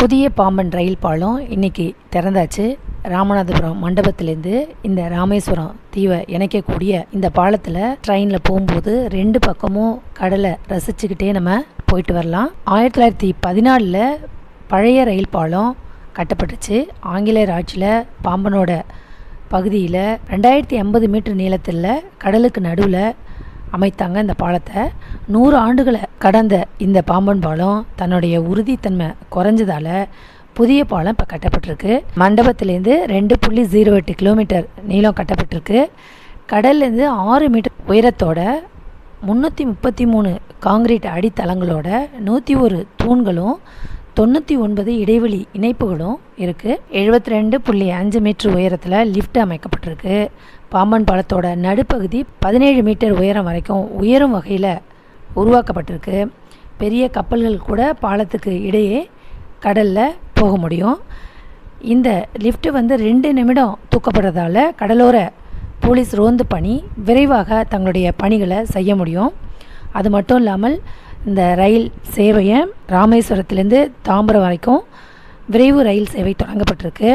புதிய பாம்பன் ரயில் பாலம் இன்றைக்கி திறந்தாச்சு. ராமநாதபுரம் மண்டபத்திலேருந்து இந்த ராமேஸ்வரம் தீவை இணைக்கக்கூடிய இந்த பாலத்தில் ட்ரெயினில் போகும்போது 2 பக்கமும் கடலை ரசிச்சுக்கிட்டே நம்ம போயிட்டு வரலாம். 1914 பழைய ரயில் பாலம் கட்டப்பட்டுச்சு. ஆங்கிலேயர் ஆட்சியில் பாம்பனோட பகுதியில் 2050 மீட்டர் நீளத்தில் கடலுக்கு நடுவில் அமைத்தாங்க இந்த பாலத்தை. 100 ஆண்டுகளை கடந்த இந்த பாம்பன் பாலம் தன்னுடைய உறுதித்தன்மை குறைஞ்சதால் புதிய பாலம் இப்போ கட்டப்பட்டிருக்கு. மண்டபத்திலேருந்து 2.08 கிலோமீட்டர் நீளம் கட்டப்பட்டிருக்கு. கடல்லேருந்து 6 மீட்டர் உயரத்தோட 333 காங்கிரீட் அடித்தளங்களோட 101 தூண்களும் 99 இடைவெளி இணைப்புகளும் இருக்குது. 72.5 மீட்டர் உயரத்தில் லிஃப்ட் அமைக்கப்பட்டிருக்கு. பாம்பன் பாலத்தோட நடுப்பகுதி 17 மீட்டர் உயரம் வரைக்கும் உயரும் வகையில் உருவாக்கப்பட்டிருக்கு. பெரிய கப்பல்கள் கூட பாலத்துக்கு இடையே கடலில் போக முடியும். இந்த லிஃப்ட் 2 நிமிடம் தூக்கப்படுறதால கடலோர போலீஸ் ரோந்து பணி விரைவாக தங்களுடைய பணிகளை செய்ய முடியும். அது மட்டும் இல்லாமல் இந்த ரயில் சேவையை ராமேஸ்வரத்துலேருந்து தாம்பரம் வரைக்கும் விரைவு ரயில் சேவை தொடங்கப்பட்டிருக்கு.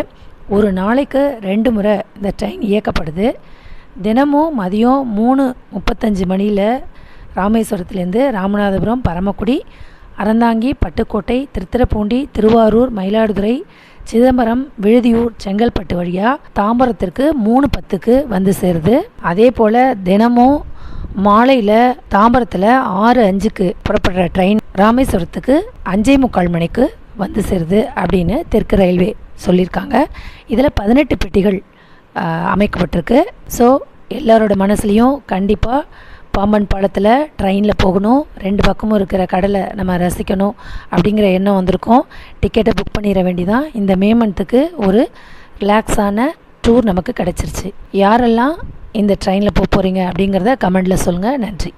ஒரு நாளைக்கு 2 முறை இந்த ட்ரெயின் இயக்கப்படுது. தினமும் மதியம் 3:35 மணியில் ராமேஸ்வரத்துலேருந்து ராமநாதபுரம், பரமக்குடி, அறந்தாங்கி, பட்டுக்கோட்டை, திருத்துறைப்பூண்டி, திருவாரூர், மயிலாடுதுறை, சிதம்பரம், விழுதியூர், செங்கல்பட்டு வழியாக தாம்பரத்திற்கு 3:10க்கு வந்து சேருது. அதே போல் தினமும் மாலையில் தாம்பரத்தில் 6:05க்கு புறப்படுற ட்ரெயின் ராமேஸ்வரத்துக்கு 5:45 மணிக்கு வந்து சேருது அப்படின்னு தெற்கு ரயில்வே சொல்லியிருக்காங்க. இதில் 18 பெட்டிகள் அமைக்கப்பட்டிருக்கு. ஸோ எல்லாரோட மனசுலேயும் கண்டிப்பாக பாம்பன் பாலத்தில் ட்ரெயினில் போகணும், 2 பக்கமும் இருக்கிற கடலை நம்ம ரசிக்கணும் அப்படிங்கிற எண்ணம் வந்திருக்கோம். டிக்கெட்டை புக் பண்ணிட வேண்டிதான். இந்த மே மந்த்துக்கு ஒரு ரிலாக்ஸான டூர் நமக்கு கிடச்சிருச்சு. யாரெல்லாம் இந்த ட்ரெயினில் போகிறீங்க அப்படிங்கிறத கமெண்டில் சொல்லுங்கள். நன்றி.